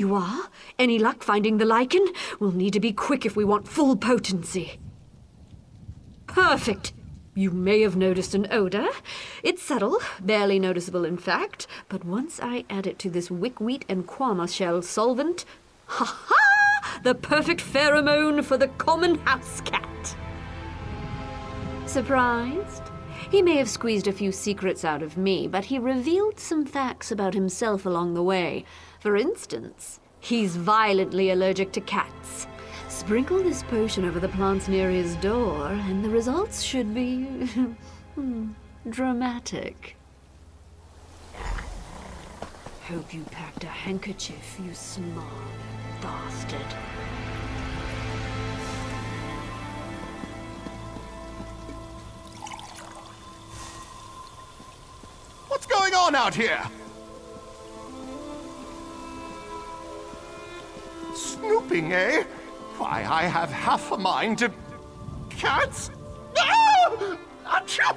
you are. Any luck finding the lichen? We'll need to be quick if we want full potency. Perfect. You may have noticed an odor. It's subtle, barely noticeable in fact, but once I add it to this wickweed and quama shell solvent, ha-ha! The perfect pheromone for the common house cat. Surprised? He may have squeezed a few secrets out of me, but he revealed some facts about himself along the way. For instance, he's violently allergic to cats. Sprinkle this potion over the plants near his door, and the results should be dramatic. Hope you packed a handkerchief, you smart bastard. What's going on out here? Snooping, eh? Why, I have half a mind to... Cats? Ah! Achoo!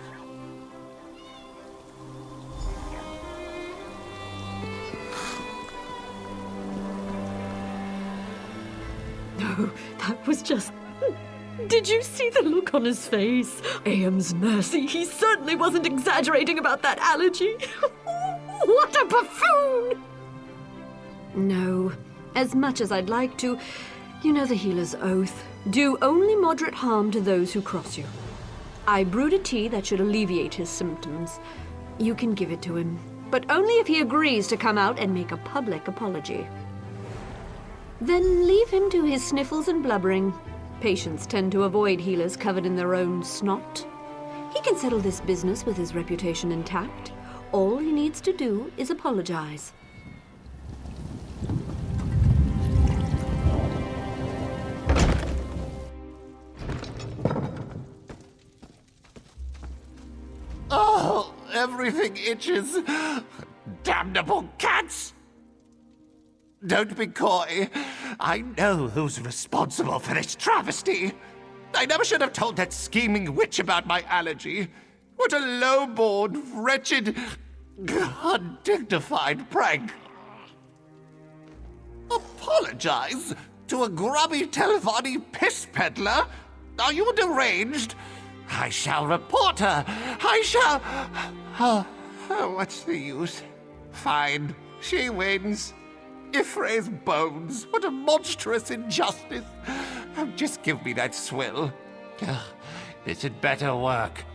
No, that was just... Did you see the look on his face? Aham's mercy, he certainly wasn't exaggerating about that allergy. What a buffoon! No, as much as I'd like to, you know the healer's oath. Do only moderate harm to those who cross you. I brewed a tea that should alleviate his symptoms. You can give it to him, but only if he agrees to come out and make a public apology. Then leave him to his sniffles and blubbering. Patients tend to avoid healers covered in their own snot. He can settle this business with his reputation intact. All he needs to do is apologize. Oh, everything itches. Damnable cats! Don't be coy. I know who's responsible for this travesty. I never should have told that scheming witch about my allergy. What a low-born, wretched, undignified prank. Apologize to a grubby Telvanni piss peddler? Are you deranged? I shall report her. I shall... Oh, what's the use? Fine, she wins. Ifray's bones, what a monstrous injustice. Oh, just give me that swill. This had better work.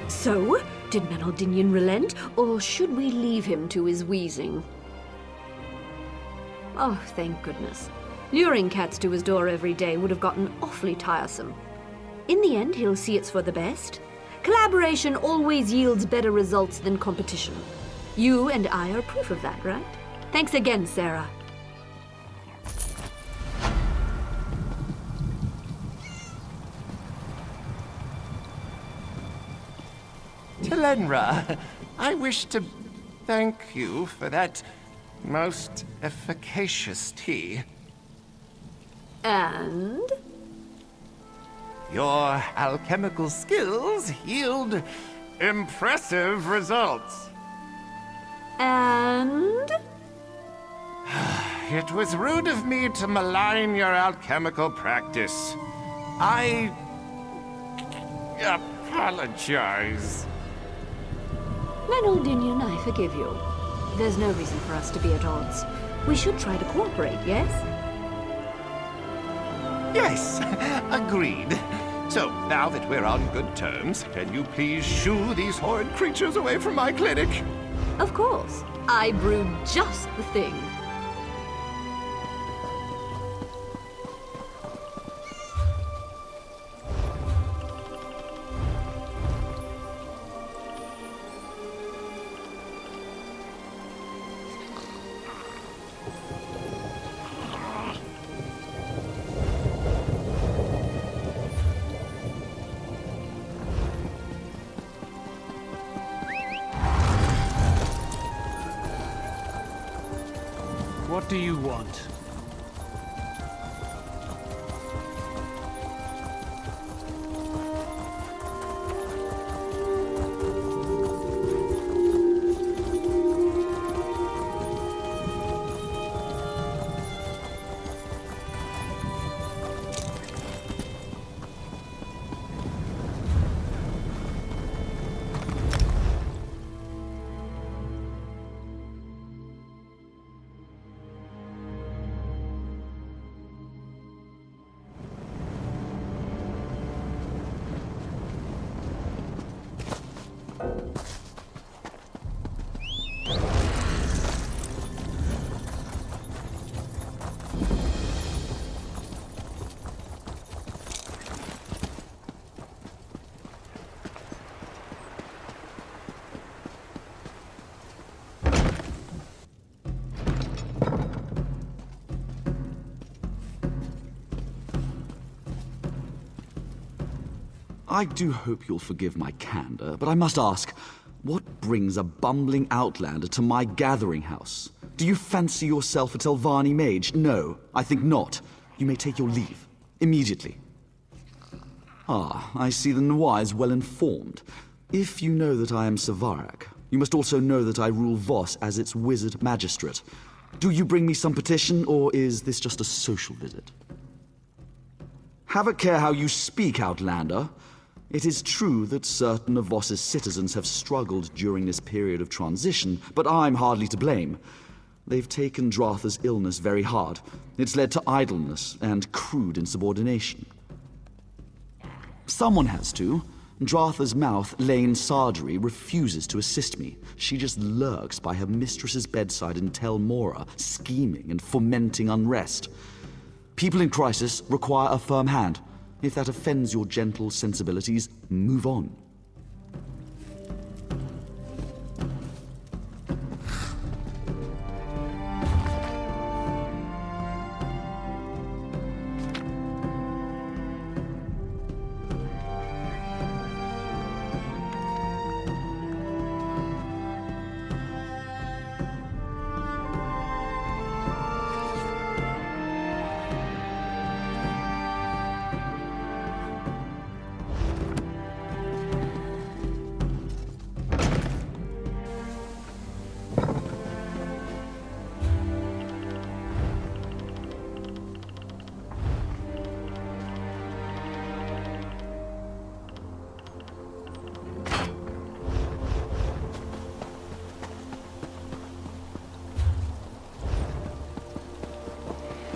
So, did Menaldinian relent, or should we leave him to his wheezing? Oh, thank goodness. Luring cats to his door every day would have gotten awfully tiresome. In the end, he'll see it's for the best. Collaboration always yields better results than competition. You and I are proof of that, right? Thanks again, Sarah. Telenra, I wish to thank you for that most efficacious tea. And? Your alchemical skills yield impressive results. And? It was rude of me to malign your alchemical practice. I apologize. Menaldinian, I forgive you. There's no reason for us to be at odds. We should try to cooperate, yes? Yes, agreed. So, now that we're on good terms, can you please shoo these horrid creatures away from my clinic? Of course. I brewed just the thing. What do you want? I do hope you'll forgive my candor, but I must ask, what brings a bumbling outlander to my gathering house? Do you fancy yourself a Telvanni mage? No, I think not. You may take your leave. Immediately. Ah, I see the Noir is well informed. If you know that I am Savarak, you must also know that I rule Voss as its wizard magistrate. Do you bring me some petition, or is this just a social visit? Have a care how you speak, Outlander. It is true that certain of Voss's citizens have struggled during this period of transition, but I'm hardly to blame. They've taken Dratha's illness very hard. It's led to idleness and crude insubordination. Someone has to. Dratha's mouth, Lane Sardry, refuses to assist me. She just lurks by her mistress's bedside in Tel Mora, scheming and fomenting unrest. People in crisis require a firm hand. If that offends your gentle sensibilities, move on.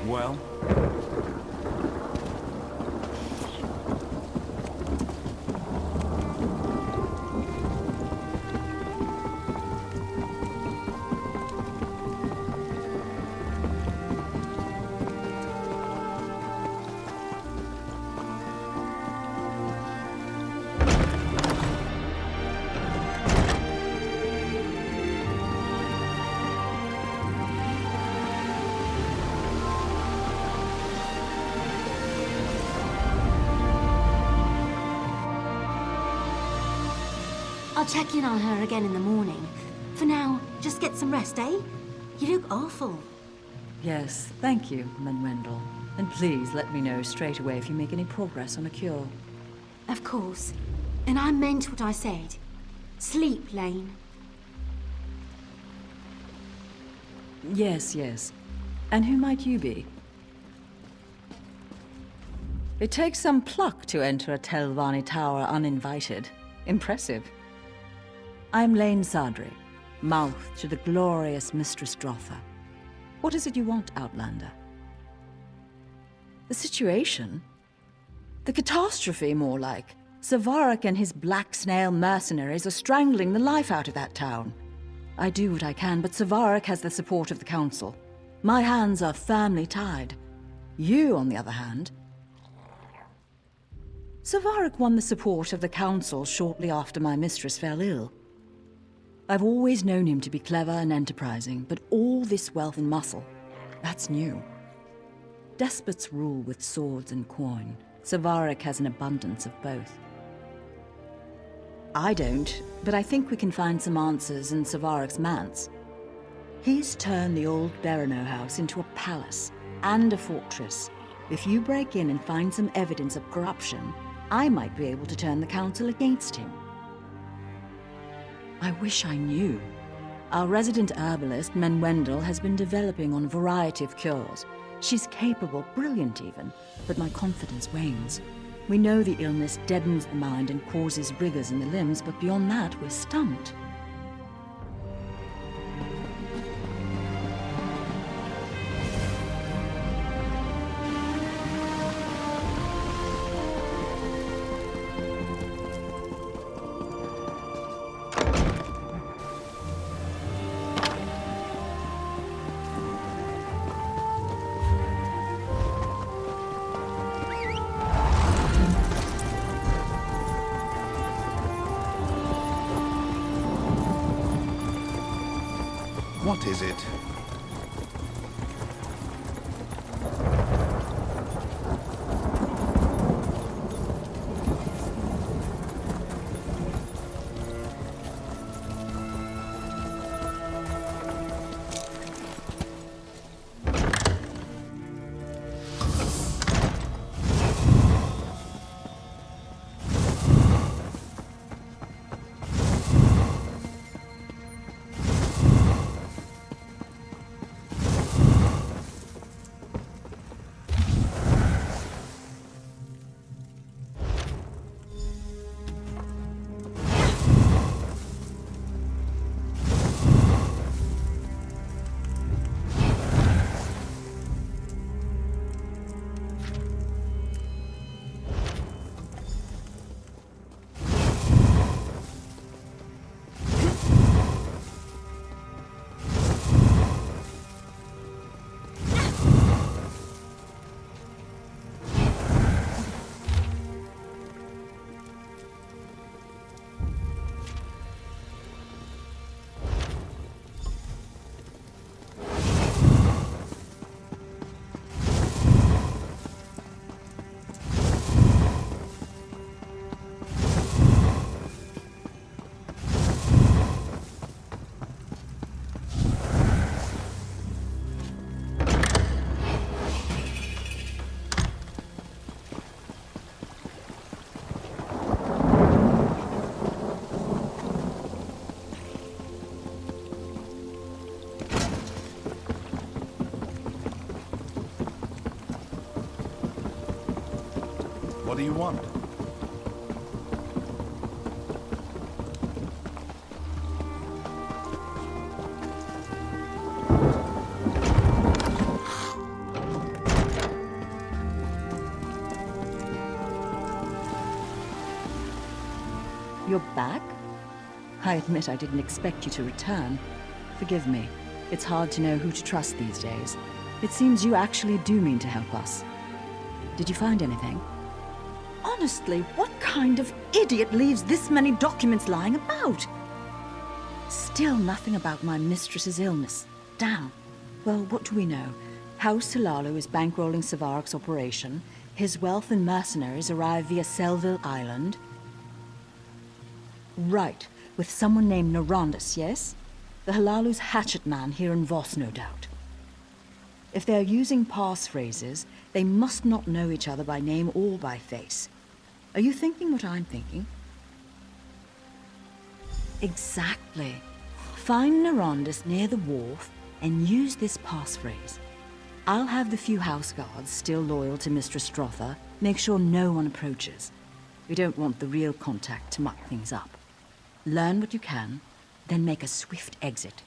Well? I'll check in on her again in the morning. For now, just get some rest, eh? You look awful. Yes, thank you, Manuel. And please let me know straight away if you make any progress on a cure. Of course. And I meant what I said. Sleep, Lane. Yes, yes. And who might you be? It takes some pluck to enter a Telvanni tower uninvited. Impressive. I'm Lane Sardry, mouth to the glorious Mistress Dratha. What is it you want, Outlander? The situation? The catastrophe, more like. Savarak and his black snail mercenaries are strangling the life out of that town. I do what I can, but Savarak has the support of the Council. My hands are firmly tied. You, on the other hand... Savarak won the support of the Council shortly after my mistress fell ill. I've always known him to be clever and enterprising, but all this wealth and muscle, that's new. Despots rule with swords and coin. Savarak has an abundance of both. I don't, but I think we can find some answers in Savarak's manse. He's turned the old Berino house into a palace and a fortress. If you break in and find some evidence of corruption, I might be able to turn the council against him. I wish I knew. Our resident herbalist, Menwendel, has been developing on a variety of cures. She's capable, brilliant even, but my confidence wanes. We know the illness deadens the mind and causes rigors in the limbs, but beyond that, we're stumped. What is it? do you want? You're back? I admit I didn't expect you to return. Forgive me. It's hard to know who to trust these days. It seems you actually do mean to help us. Did you find anything? Honestly, what kind of idiot leaves this many documents lying about? Still nothing about my mistress's illness. Damn. Well, what do we know? House Halalu is bankrolling Savarak's operation. His wealth and mercenaries arrive via Selville Island. Right, with someone named Narondus, yes? The Halalu's hatchet man here in Voss, no doubt. If they're using passphrases, they must not know each other by name or by face. Are you thinking what I'm thinking? Exactly. Find Narondus near the wharf and use this passphrase. I'll have the few house guards still loyal to Mistress Strother make sure no one approaches. We don't want the real contact to muck things up. Learn what you can, then make a swift exit.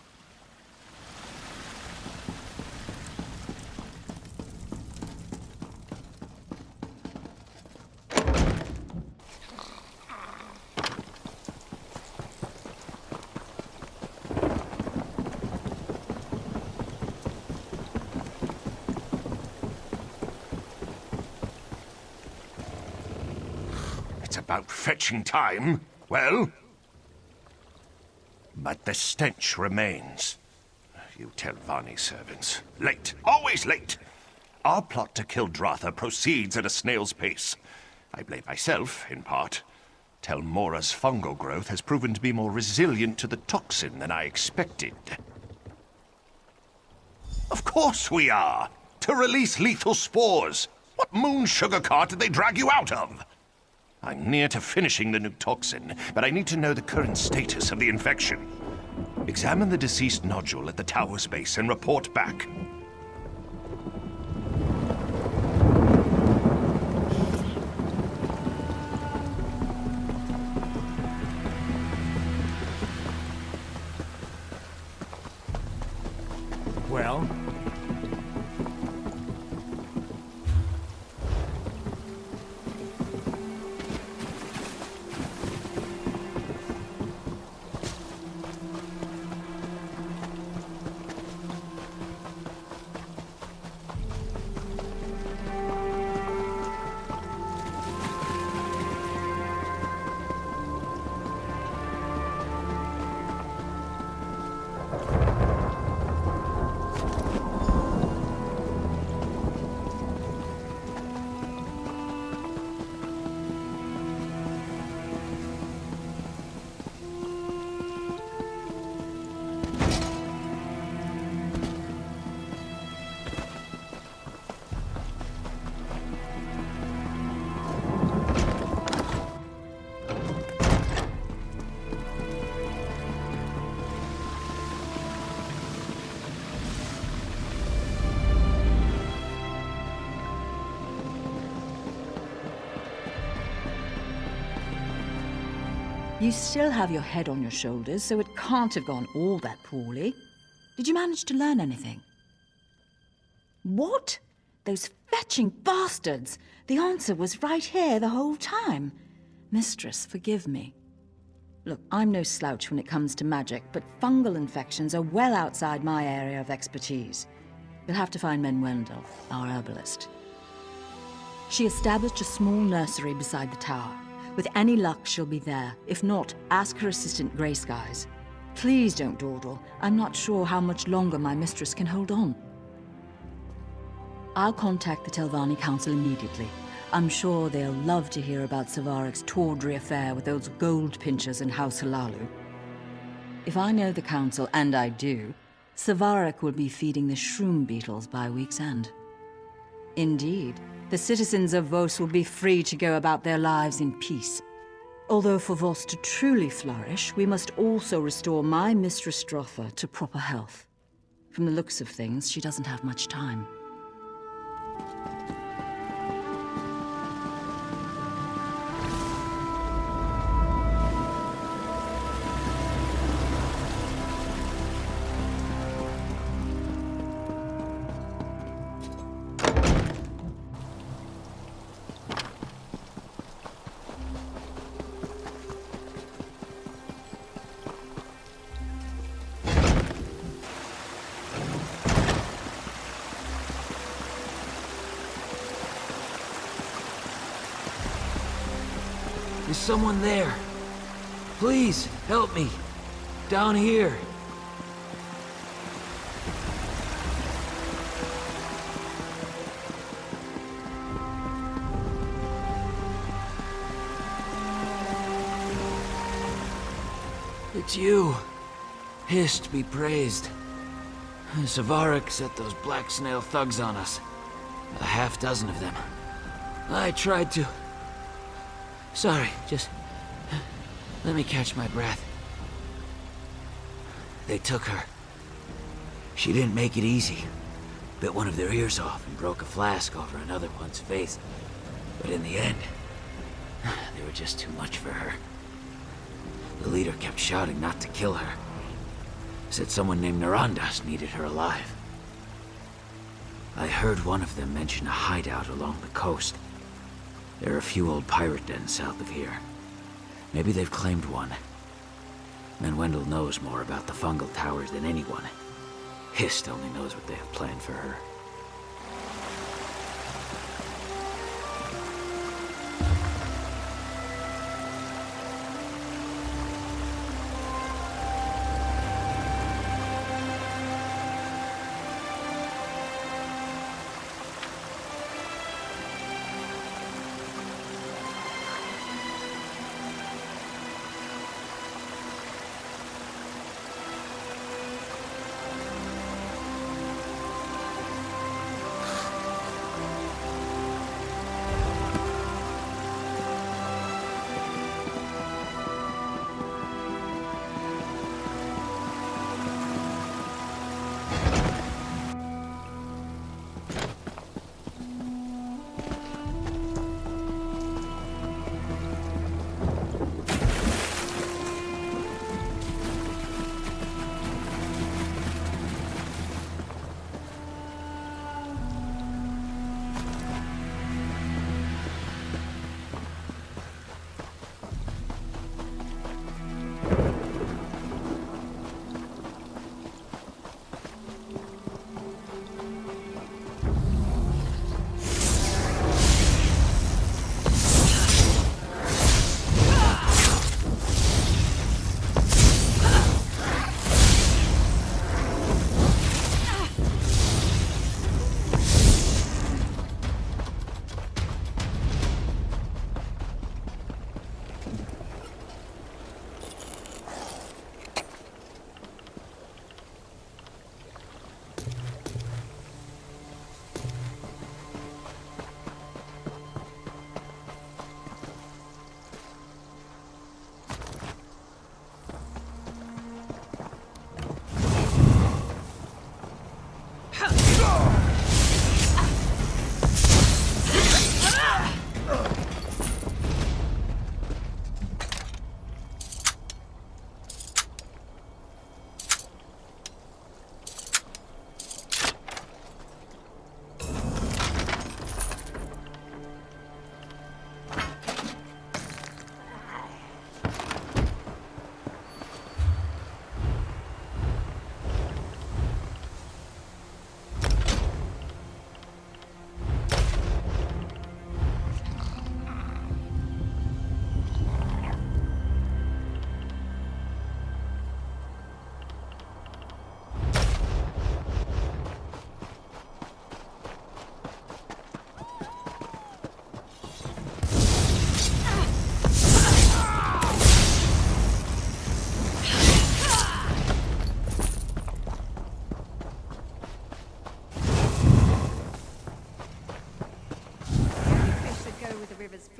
It's about fetching time. Well? But the stench remains. You Telvanni servants. Late. Always late. Our plot to kill Dratha proceeds at a snail's pace. I blame myself, in part. Telmora's fungal growth has proven to be more resilient to the toxin than I expected. Of course we are! To release lethal spores! What moon sugar cart did they drag you out of? I'm near to finishing the new toxin, but I need to know the current status of the infection. Examine the deceased nodule at the tower's base and report back. Well? You still have your head on your shoulders, so it can't have gone all that poorly. Did you manage to learn anything? What? Those fetching bastards! The answer was right here the whole time. Mistress, forgive me. Look, I'm no slouch when it comes to magic, but fungal infections are well outside my area of expertise. You'll have to find Menwendel, our herbalist. She established a small nursery beside the tower. With any luck, she'll be there. If not, ask her assistant Grey Skies. Please don't dawdle. I'm not sure how much longer my mistress can hold on. I'll contact the Telvanni Council immediately. I'm sure they'll love to hear about Savarak's tawdry affair with those gold pinchers in House Halalu. If I know the Council, and I do, Savarak will be feeding the shroom beetles by week's end. Indeed, the citizens of Voss will be free to go about their lives in peace. Although for Voss to truly flourish, we must also restore my Mistress Strother to proper health. From the looks of things, she doesn't have much time. someone there. Please, help me. Down here. It's you. Hist be praised. Savaric set those black snail thugs on us. A half dozen of them. I tried to... Sorry, just... let me catch my breath. They took her. She didn't make it easy. Bit one of their ears off and broke a flask over another one's face. But in the end, they were just too much for her. The leader kept shouting not to kill her. Said someone named Narandas needed her alive. I heard one of them mention a hideout along the coast. There are a few old pirate dens south of here. Maybe they've claimed one. Manuel knows more about the fungal towers than anyone. Hist only knows what they have planned for her.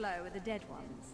flow with the dead ones.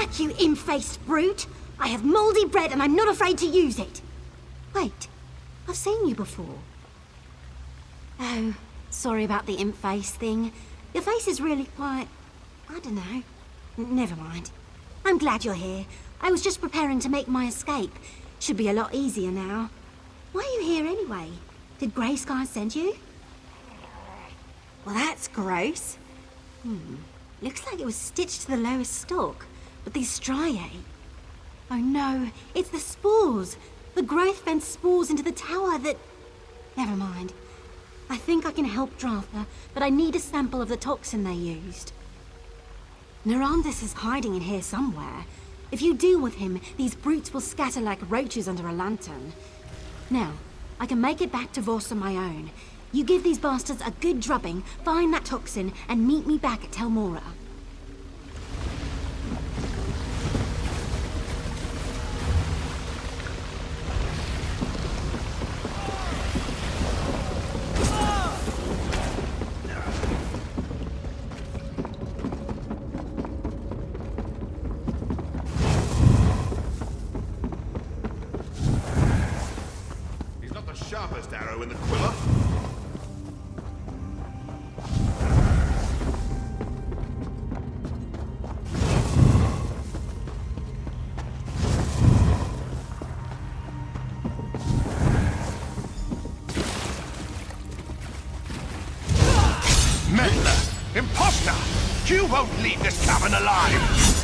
back, you imp-faced brute! I have mouldy bread and I'm not afraid to use it! Wait, I've seen you before. Oh, sorry about the imp face thing. Your face is really quite... I don't know. Never mind. I'm glad you're here. I was just preparing to make my escape. Should be a lot easier now. Why are you here anyway? Did Grey Sky send you? Well, that's gross. Looks like it was stitched to the lowest stalk. But these striae... Oh no, it's the spores. The growth fence spores into the tower that... Never mind. I think I can help Dratha, but I need a sample of the toxin they used. Narandis is hiding in here somewhere. If you deal with him, these brutes will scatter like roaches under a lantern. Now, I can make it back to Voss on my own. You give these bastards a good drubbing, find that toxin, and meet me back at Tel Mora. He's not the sharpest arrow in the quiver. Meddler! Imposter! You won't leave this cavern alive!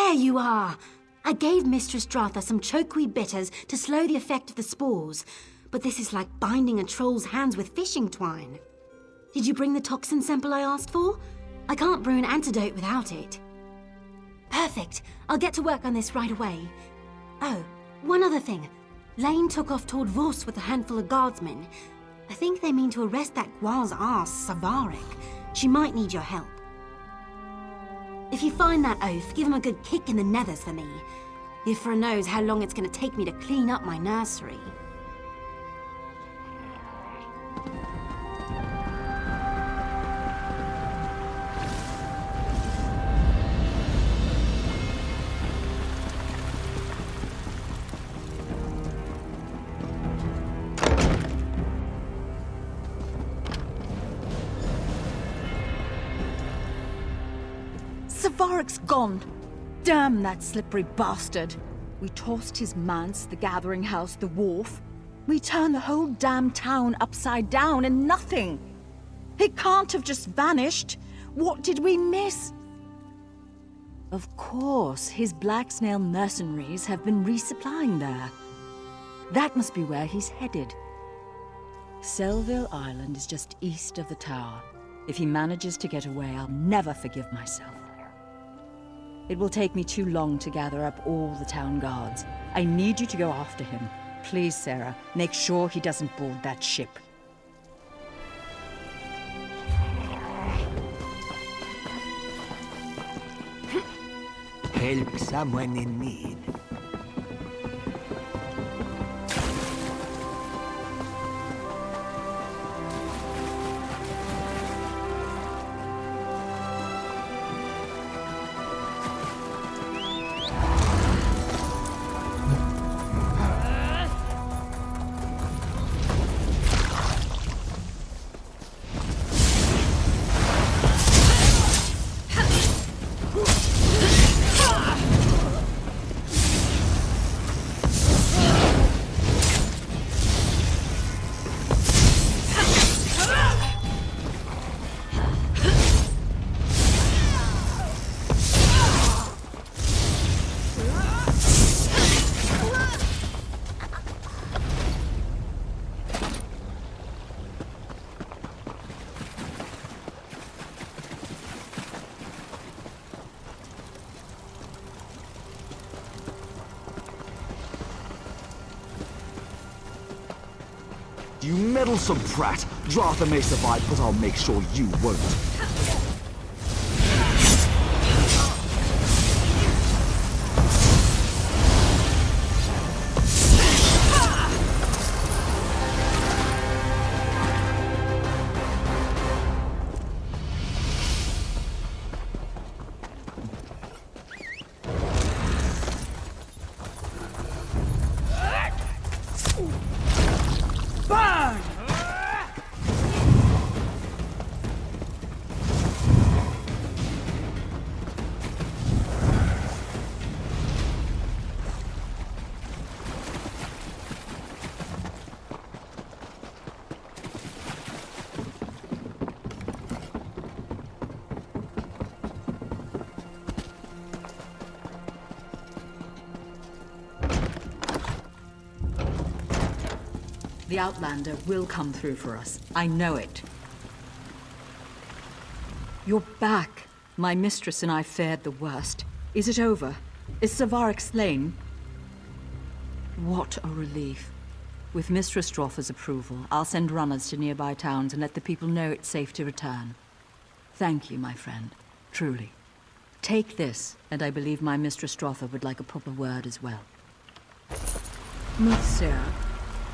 There you are! I gave Mistress Dratha some chokeweed bitters to slow the effect of the spores, but this is like binding a troll's hands with fishing twine. Did you bring the toxin sample I asked for? I can't brew an antidote without it. Perfect. I'll get to work on this right away. Oh, one other thing. Lane took off toward Vos with a handful of guardsmen. I think they mean to arrest that Guar's ass, Savarik. She might need your help. If you find that oaf, give him a good kick in the nethers for me. Ifra knows how long it's going to take me to clean up my nursery. Savarik's gone. Damn that slippery bastard. We tossed his manse, the gathering house, the wharf. We turned the whole damn town upside down and nothing. He can't have just vanished. What did we miss? Of course, his black snail mercenaries have been resupplying there. That must be where he's headed. Selville Island is just east of the tower. If he manages to get away, I'll never forgive myself. It will take me too long to gather up all the town guards. I need you to go after him. Please, Sarah, make sure he doesn't board that ship. Help someone in need. You meddlesome brat! Dratha may survive, but I'll make sure you won't. The Outlander will come through for us. I know it. You're back. My mistress and I fared the worst. Is it over? Is Savarik slain? What a relief. With Mistress Dratha's approval, I'll send runners to nearby towns and let the people know it's safe to return. Thank you, my friend. Truly. Take this, and I believe my Mistress Dratha would like a proper word as well. Sarah,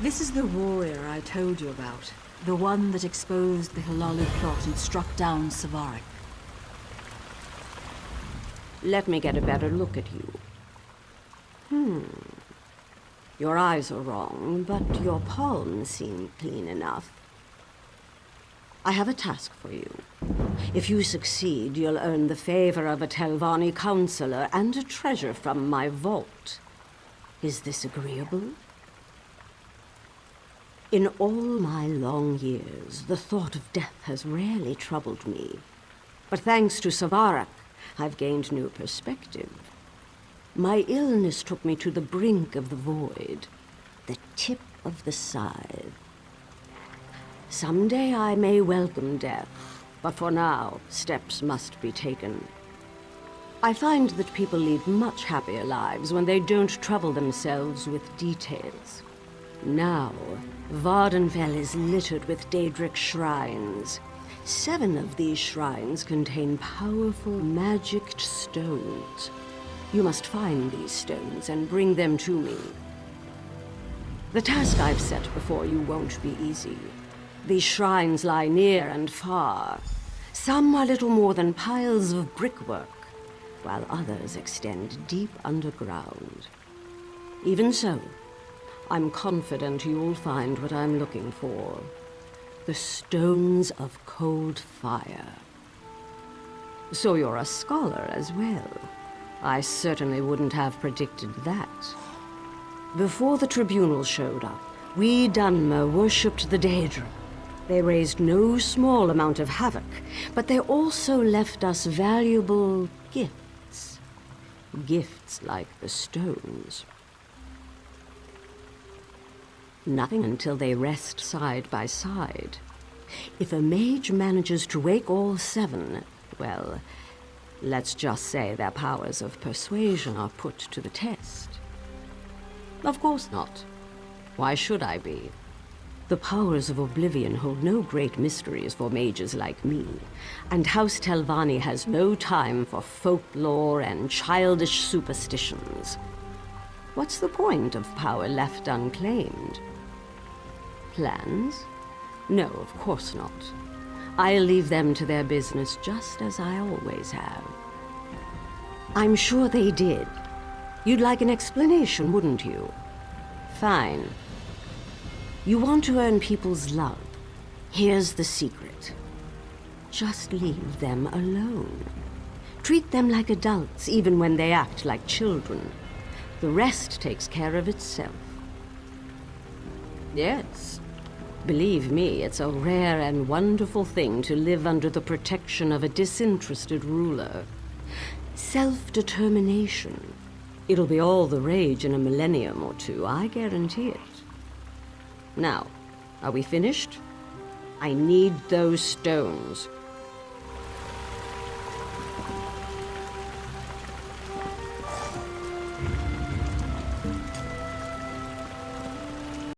this is the warrior I told you about. The one that exposed the Hilalu plot and struck down Savarik. Let me get a better look at you. Your eyes are wrong, but your palms seem clean enough. I have a task for you. If you succeed, you'll earn the favor of a Telvanni counselor and a treasure from my vault. Is this agreeable? In all my long years, the thought of death has rarely troubled me. But thanks to Savarik, I've gained new perspective. My illness took me to the brink of the void, the tip of the scythe. Someday I may welcome death, but for now, steps must be taken. I find that people lead much happier lives when they don't trouble themselves with details. Now, Vardenfell is littered with Daedric shrines. 7 of these shrines contain powerful, magicked stones. You must find these stones and bring them to me. The task I've set before you won't be easy. These shrines lie near and far. Some are little more than piles of brickwork, while others extend deep underground. Even so, I'm confident you'll find what I'm looking for. The stones of cold fire. So you're a scholar as well. I certainly wouldn't have predicted that. Before the tribunal showed up, we Dunmer worshipped the Daedra. They raised no small amount of havoc, but they also left us valuable gifts. Gifts like the stones. Nothing until they rest side by side. If a mage manages to wake all 7, well, let's just say their powers of persuasion are put to the test. Of course not. Why should I be? The powers of Oblivion hold no great mysteries for mages like me, and House Telvanni has no time for folklore and childish superstitions. What's the point of power left unclaimed? Plans? No, of course not. I'll leave them to their business just as I always have. I'm sure they did. You'd like an explanation, wouldn't you? Fine. You want to earn people's love. Here's the secret. Just leave them alone. Treat them like adults, even when they act like children. The rest takes care of itself. Yes. Believe me, it's a rare and wonderful thing to live under the protection of a disinterested ruler. Self-determination. It'll be all the rage in a millennium or 2, I guarantee it. Now, are we finished? I need those stones.